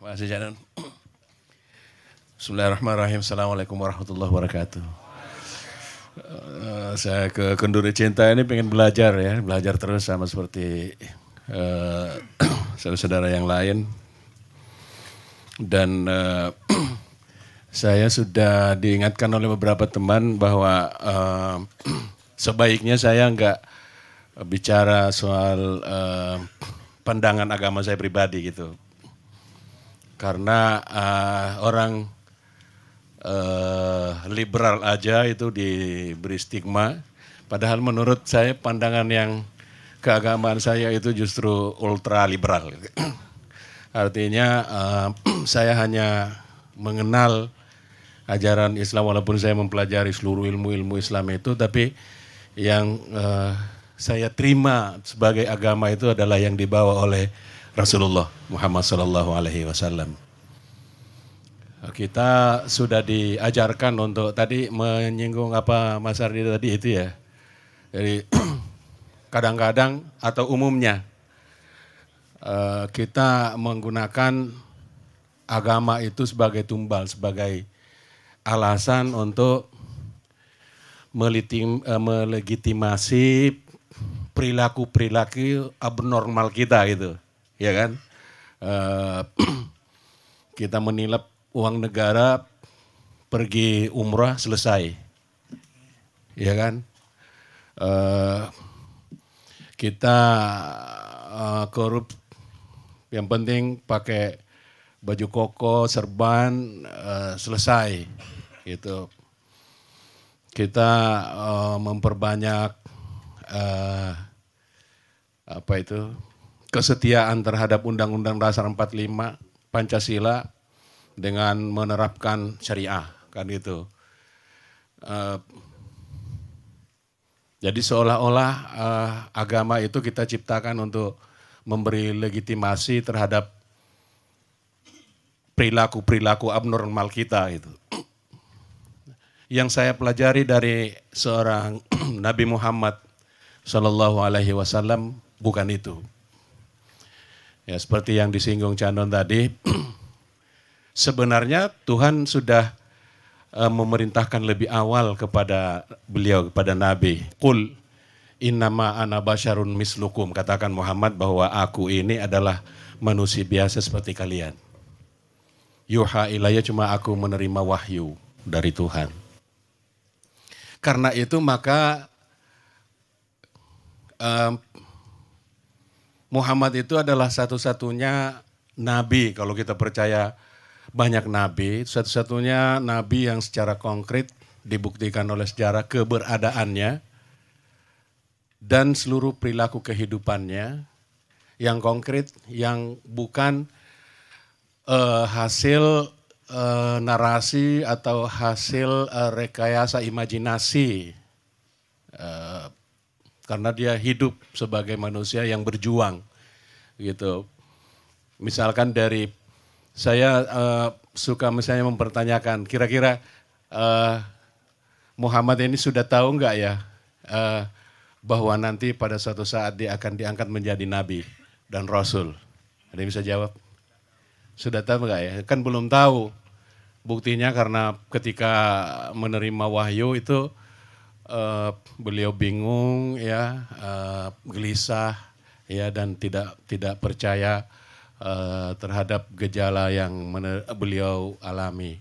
Makasih Janan. Bismillahirrahmanirrahim. Assalamualaikum warahmatullahi wabarakatuh. Saya ke Kenduri Cinta ini pengen belajar ya, belajar terus sama seperti saudara-saudara yang lain. Dan saya sudah diingatkan oleh beberapa teman bahwa sebaiknya saya nggak bicara soal pandangan agama saya pribadi gitu. Karena orang liberal aja itu diberi stigma. Padahal menurut saya pandangan yang keagamaan saya itu justru ultra liberal. Artinya saya hanya mengenal ajaran Islam walaupun saya mempelajari seluruh ilmu-ilmu Islam itu. Tapi yang saya terima sebagai agama itu adalah yang dibawa oleh Rasulullah Muhammad SAW. Kita sudah diajarkan untuk tadi menyinggung apa Mas Ardi tadi itu ya. Jadi kadang-kadang atau umumnya kita menggunakan agama itu sebagai tumbal, sebagai alasan untuk melegitimasi perilaku-perilaku abnormal kita gitu. Ya kan, kita menilap uang negara pergi umrah selesai, ya kan, kita korup, yang penting pakai baju koko, serban, selesai, gitu. Kita memperbanyak kesetiaan terhadap Undang-Undang Dasar 45 Pancasila dengan menerapkan syariah, kan gitu. Jadi seolah-olah agama itu kita ciptakan untuk memberi legitimasi terhadap perilaku-perilaku abnormal kita itu. Yang saya pelajari dari seorang Nabi Muhammad SAW bukan itu. Ya, seperti yang disinggung Canon tadi, sebenarnya Tuhan sudah memerintahkan lebih awal kepada beliau, kepada Nabi. Qul innama ana basyarun mislukum, katakan Muhammad bahwa aku ini adalah manusia biasa seperti kalian. Yuha ilayya, cuma aku menerima wahyu dari Tuhan. Karena itu maka Muhammad itu adalah satu-satunya nabi, kalau kita percaya banyak nabi, satu-satunya nabi yang secara konkret dibuktikan oleh sejarah keberadaannya dan seluruh perilaku kehidupannya yang konkret, yang bukan hasil narasi atau hasil rekayasa imajinasi, karena dia hidup sebagai manusia yang berjuang gitu. Misalkan dari saya suka misalnya mempertanyakan, kira-kira Muhammad ini sudah tahu nggak ya bahwa nanti pada suatu saat dia akan diangkat menjadi nabi dan rasul? Ada yang bisa jawab? Sudah tahu nggak ya? Kan belum tahu. Buktinya karena ketika menerima wahyu itu beliau bingung ya, gelisah ya, dan tidak percaya terhadap gejala yang beliau alami.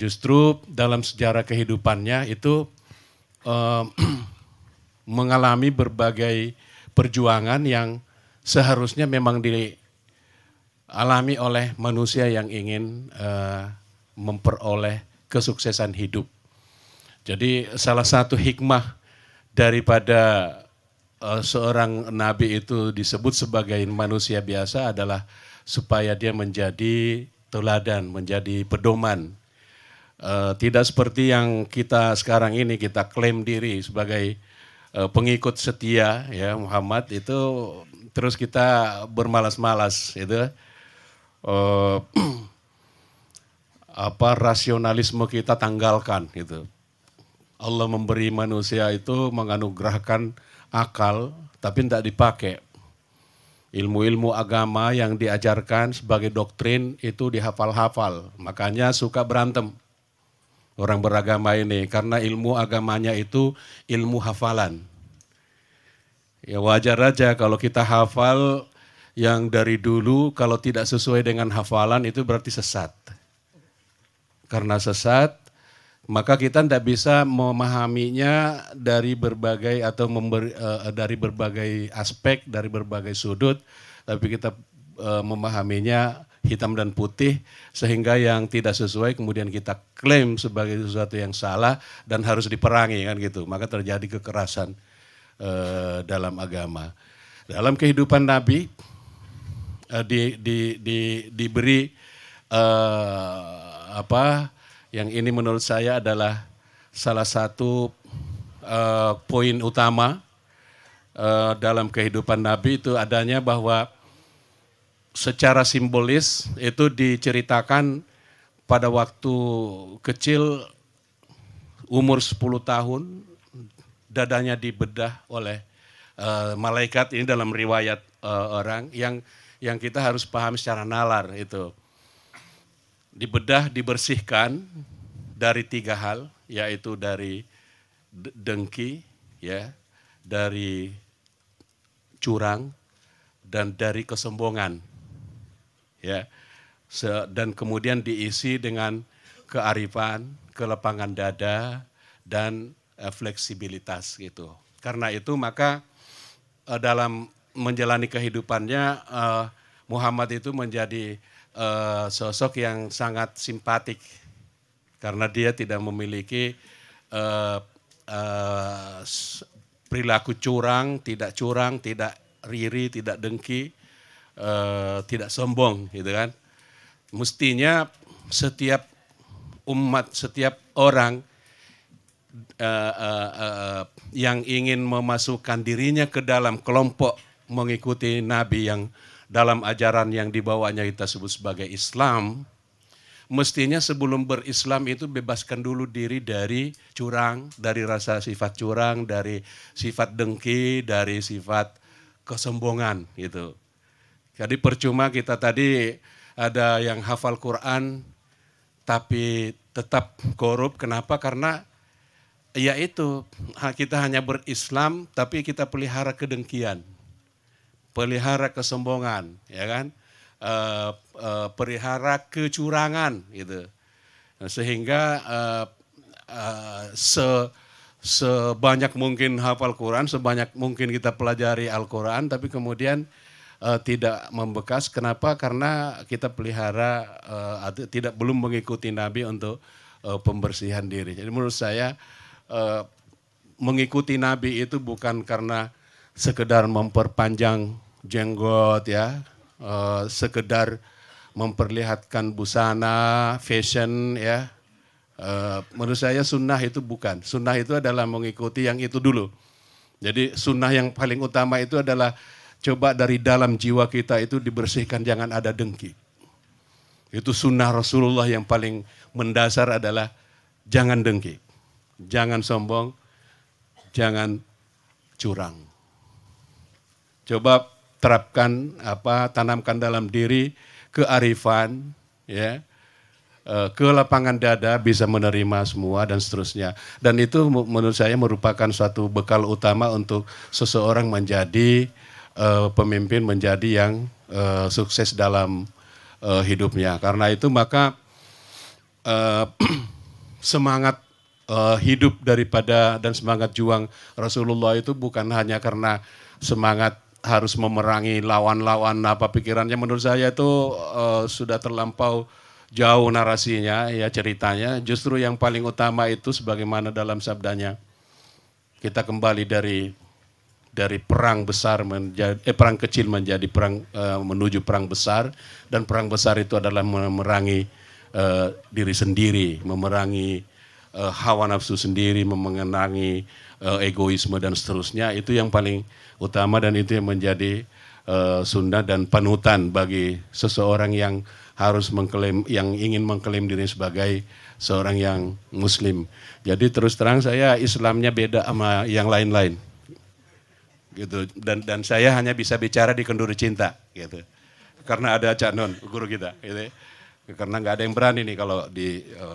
Justru dalam sejarah kehidupannya itu mengalami berbagai perjuangan yang seharusnya memang dialami oleh manusia yang ingin memperoleh kesuksesan hidup. Jadi salah satu hikmah daripada seorang nabi itu disebut sebagai manusia biasa adalah supaya dia menjadi teladan, menjadi pedoman. Tidak seperti yang kita sekarang ini, kita klaim diri sebagai pengikut setia ya Muhammad itu, terus kita bermalas-malas itu. Rasionalisme kita tanggalkan gitu. Allah memberi manusia itu menganugerahkan akal tapi tidak dipakai. Ilmu-ilmu agama yang diajarkan sebagai doktrin itu dihafal-hafal. Makanya suka berantem orang beragama ini, karena ilmu agamanya itu ilmu hafalan. Ya wajar aja kalau kita hafal yang dari dulu, kalau tidak sesuai dengan hafalan itu berarti sesat. Karena sesat, maka kita tidak bisa memahaminya dari berbagai dari berbagai aspek, dari berbagai sudut, tapi kita memahaminya hitam dan putih, sehingga yang tidak sesuai kemudian kita klaim sebagai sesuatu yang salah dan harus diperangi kan gitu. Maka terjadi kekerasan dalam agama. Dalam kehidupan Nabi diberi yang ini menurut saya adalah salah satu poin utama dalam kehidupan Nabi, itu adanya bahwa secara simbolis itu diceritakan pada waktu kecil umur 10 tahun dadanya dibedah oleh malaikat. Ini dalam riwayat orang yang kita harus paham secara nalar itu. Dibedah, dibersihkan dari 3 hal, yaitu dari dengki, ya, dari curang, dan dari kesombongan, ya. Dan kemudian diisi dengan kearifan, kelapangan dada, dan fleksibilitas gitu. Karena itu maka dalam menjalani kehidupannya Muhammad itu menjadi sosok yang sangat simpatik karena dia tidak memiliki perilaku curang, tidak riri, tidak dengki, tidak sombong gitu kan. Mestinya setiap umat, setiap orang yang ingin memasukkan dirinya ke dalam kelompok mengikuti Nabi yang dalam ajaran yang dibawanya kita sebut sebagai Islam, mestinya sebelum berislam itu bebaskan dulu diri dari curang, dari rasa sifat curang, dari sifat dengki, dari sifat kesombongan gitu. Jadi percuma kita tadi ada yang hafal Quran tapi tetap korup. Kenapa? Karena ya itu, kita hanya berislam tapi kita pelihara kedengkian, pelihara kesombongan, ya kan, pelihara kecurangan, gitu. Sehingga sebanyak mungkin hafal Quran, sebanyak mungkin kita pelajari Al-Quran, tapi kemudian tidak membekas. Kenapa? Karena kita pelihara belum mengikuti Nabi untuk pembersihan diri. Jadi menurut saya mengikuti Nabi itu bukan karena sekedar memperpanjang jenggot, ya, sekedar memperlihatkan busana, fashion, ya. Menurut saya sunnah itu bukan. Sunnah itu adalah mengikuti yang itu dulu. Jadi sunnah yang paling utama itu adalah coba dari dalam jiwa kita itu dibersihkan, jangan ada dengki. Itu sunnah Rasulullah yang paling mendasar adalah jangan dengki, jangan sombong, jangan curang. Coba terapkan tanamkan dalam diri kearifan, ya, kelapangan dada, bisa menerima semua dan seterusnya. Dan itu menurut saya merupakan suatu bekal utama untuk seseorang menjadi pemimpin, menjadi yang sukses dalam hidupnya. Karena itu maka semangat hidup daripada dan semangat juang Rasulullah itu bukan hanya karena semangat harus memerangi lawan-lawan pikirannya. Menurut saya itu sudah terlampau jauh narasinya, ya, ceritanya. Justru yang paling utama itu sebagaimana dalam sabdanya, kita kembali dari perang besar perang kecil menjadi perang menuju perang besar, dan perang besar itu adalah memerangi diri sendiri, memerangi hawa nafsu sendiri, memenangi egoisme dan seterusnya. Itu yang paling utama dan itu yang menjadi sunnah dan panutan bagi seseorang yang harus mengklaim, yang ingin mengklaim diri sebagai seorang yang muslim. Jadi terus terang saya Islamnya beda sama yang lain-lain. gitu. Dan saya hanya bisa bicara di Kenduri Cinta gitu. Karena ada Cak Non, guru kita gitu. Karena nggak ada yang berani nih kalau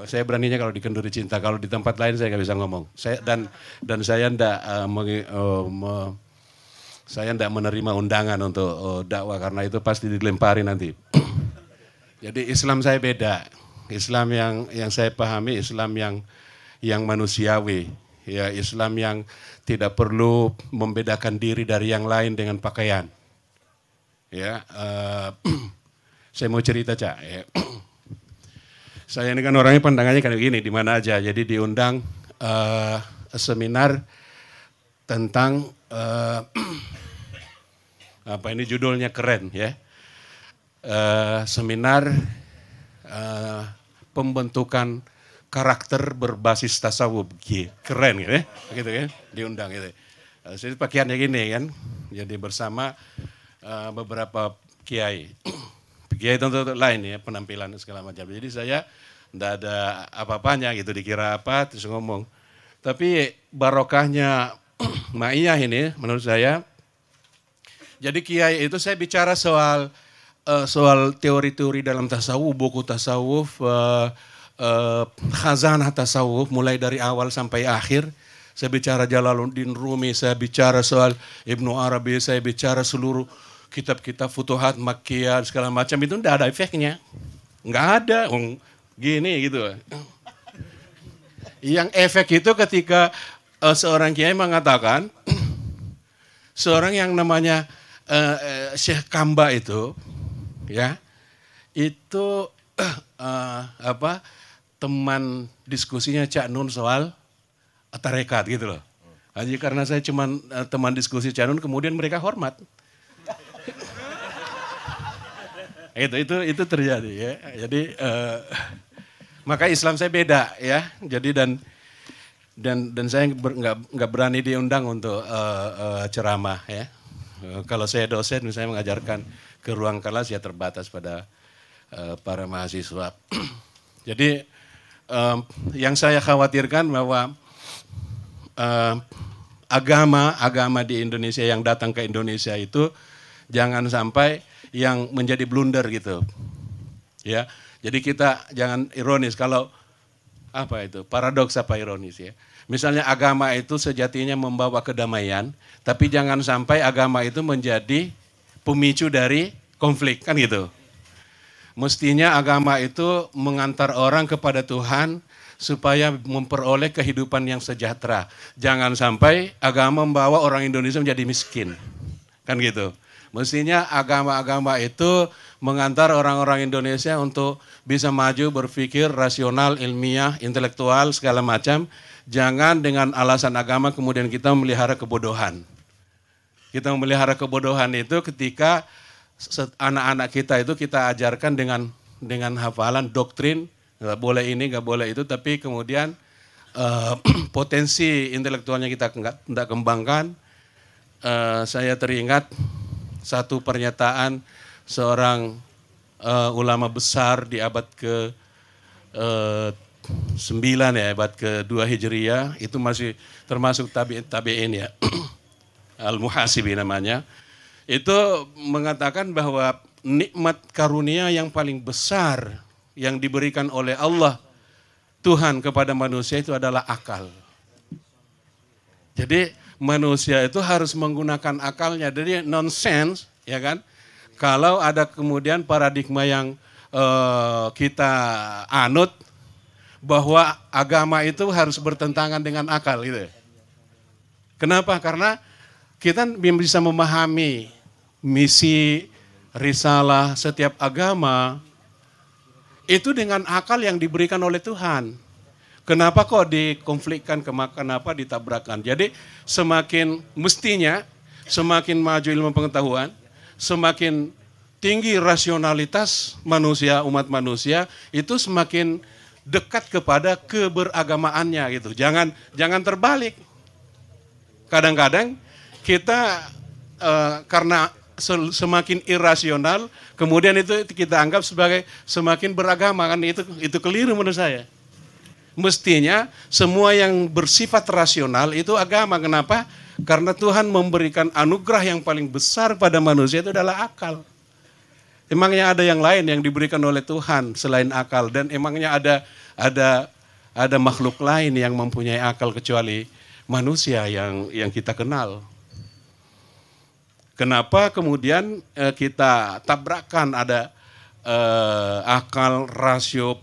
saya beraninya kalau di Kenduri Cinta, kalau di tempat lain saya nggak bisa ngomong. Dan saya ndak menerima undangan untuk dakwah karena itu pasti dilempari nanti. Jadi Islam saya beda. Islam yang saya pahami Islam yang manusiawi, ya Islam yang tidak perlu membedakan diri dari yang lain dengan pakaian. Ya, saya mau cerita Cak. Ya. Saya ini kan orangnya pandangannya kayak gini di mana aja. Jadi diundang seminar tentang apa ini judulnya keren ya. Seminar pembentukan karakter berbasis tasawuf, keren gitu ya, gitu kan, diundang gitu. Jadi pakaiannya gini kan, jadi bersama beberapa kiai, kiai tentu lain ya penampilan segala macam. Jadi saya tidak ada apa-apanya gitu, dikira apa terus ngomong. Tapi barokahnya Ma'iyah ini menurut saya. Jadi kiai itu saya bicara soal teori-teori dalam tasawuf, buku tasawuf, khazanah tasawuf mulai dari awal sampai akhir. Saya bicara Jalaluddin Rumi, saya bicara soal Ibnu Arabi, saya bicara seluruh kitab-kitab Futuhat Makkiyah segala macam, itu tidak ada efeknya. Nggak ada, gini gitu. Yang efek itu ketika seorang kiai mengatakan, seorang yang namanya Syekh Kamba itu, ya, itu teman diskusinya Cak Nun soal tarekat gitu loh. Jadi karena saya cuma teman diskusi Cak Nun, kemudian mereka hormat. itu terjadi ya. Jadi maka Islam saya beda ya. Jadi dan saya nggak berani diundang untuk ceramah ya. Kalau saya dosen misalnya mengajarkan ke ruang kelas ya terbatas pada para mahasiswa. Jadi yang saya khawatirkan bahwa agama di Indonesia yang datang ke Indonesia itu jangan sampai yang menjadi blunder gitu. Ya. Jadi kita jangan ironis kalau paradoks apa ironis ya. Misalnya agama itu sejatinya membawa kedamaian, tapi jangan sampai agama itu menjadi pemicu dari konflik, kan gitu. Mestinya agama itu mengantar orang kepada Tuhan supaya memperoleh kehidupan yang sejahtera. Jangan sampai agama membawa orang Indonesia menjadi miskin, kan gitu. Mestinya agama-agama itu mengantar orang-orang Indonesia untuk bisa maju, berpikir rasional, ilmiah, intelektual, segala macam. Jangan dengan alasan agama kemudian kita memelihara kebodohan. Kita memelihara kebodohan itu ketika anak-anak kita itu kita ajarkan dengan hafalan doktrin, nggak boleh ini, nggak boleh itu, tapi kemudian potensi intelektualnya kita nggak kembangkan. Saya teringat satu pernyataan seorang ulama besar di abad ke 9 ya, abad ke-2 Hijriah, itu masih termasuk tabi'in ya, Al-Muhasibi namanya. Itu mengatakan bahwa nikmat karunia yang paling besar yang diberikan oleh Allah, Tuhan kepada manusia itu adalah akal. Jadi manusia itu harus menggunakan akalnya, jadi nonsense ya kan. Kalau ada kemudian paradigma yang kita anut, bahwa agama itu harus bertentangan dengan akal gitu. Kenapa? Karena kita bisa memahami misi, risalah setiap agama itu dengan akal yang diberikan oleh Tuhan. Kenapa kok dikonflikkan, kenapa ditabrakkan? Jadi semakin mestinya, semakin maju ilmu pengetahuan, semakin tinggi rasionalitas manusia, umat manusia, itu semakin dekat kepada keberagamaannya gitu. Jangan terbalik. Kadang-kadang kita karena semakin irasional, kemudian itu kita anggap sebagai semakin beragama, kan itu keliru menurut saya. Mestinya semua yang bersifat rasional itu agama. Kenapa? Karena Tuhan memberikan anugerah yang paling besar pada manusia itu adalah akal. Emangnya ada yang lain yang diberikan oleh Tuhan selain akal, dan emangnya ada makhluk lain yang mempunyai akal kecuali manusia yang kita kenal. Kenapa kemudian kita tabrakan ada akal, rasio,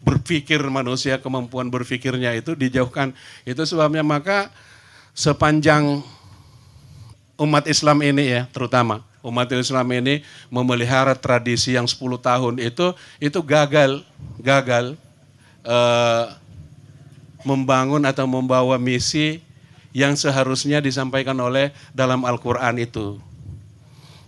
berpikir manusia, kemampuan berpikirnya itu dijauhkan. Itu sebabnya maka sepanjang umat Islam ini ya, terutama umat Islam ini memelihara tradisi yang 10 tahun itu gagal membangun atau membawa misi yang seharusnya disampaikan oleh dalam Al-Quran itu.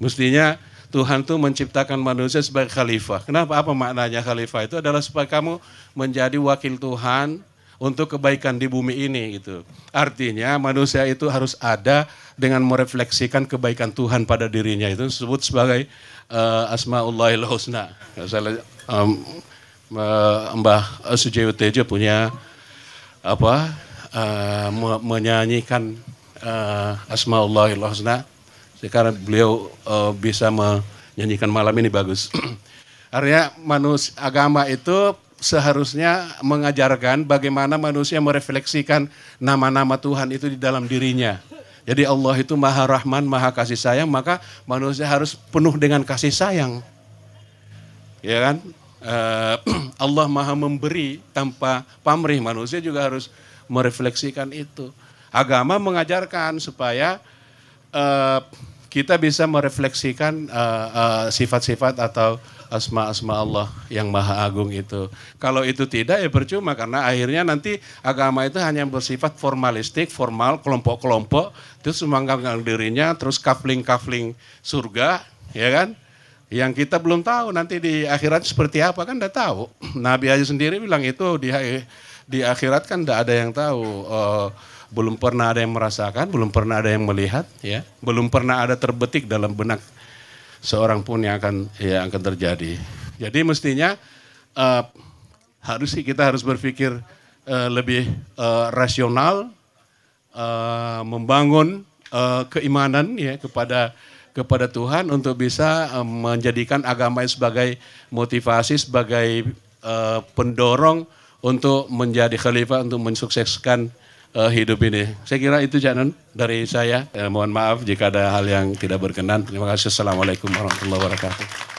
Mestinya Tuhan tuh menciptakan manusia sebagai khalifah. Kenapa? Apa maknanya khalifah? Itu adalah supaya kamu menjadi wakil Tuhan untuk kebaikan di bumi ini gitu. Artinya manusia itu harus ada dengan merefleksikan kebaikan Tuhan pada dirinya. Itu disebut sebagai Asmaullahil Husna. Mbah Sujiwo Tejo punya menyanyikan Asmaullahil Husna. Sekarang beliau bisa menyanyikan malam ini bagus. Artinya agama itu seharusnya mengajarkan bagaimana manusia merefleksikan nama-nama Tuhan itu di dalam dirinya. Jadi Allah itu Maha Rahman, Maha Kasih Sayang, maka manusia harus penuh dengan kasih sayang. Ya kan? Allah Maha Memberi tanpa pamrih, manusia juga harus merefleksikan itu. Agama mengajarkan supaya kita bisa merefleksikan sifat-sifat atau asma-asma Allah yang Maha Agung itu. Kalau itu tidak ya percuma, karena akhirnya nanti agama itu hanya bersifat formalistik, formal, kelompok-kelompok, terus memanggang dirinya, terus kafling-kafling surga, ya kan? Yang kita belum tahu nanti di akhirat seperti apa, kan enggak tahu. Nabi aja sendiri bilang itu di akhirat kan enggak ada yang tahu. Belum pernah ada yang merasakan, belum pernah ada yang melihat, ya, belum pernah ada terbetik dalam benak seorang pun yang akan terjadi. Jadi mestinya kita harus berpikir lebih rasional, membangun keimanan ya kepada Tuhan untuk bisa menjadikan agama sebagai motivasi, sebagai pendorong untuk menjadi khalifah, untuk mensukseskan hidup ini. Saya kira itu Janun dari saya. Mohon maaf jika ada hal yang tidak berkenan. Terima kasih. Assalamualaikum warahmatullahi wabarakatuh.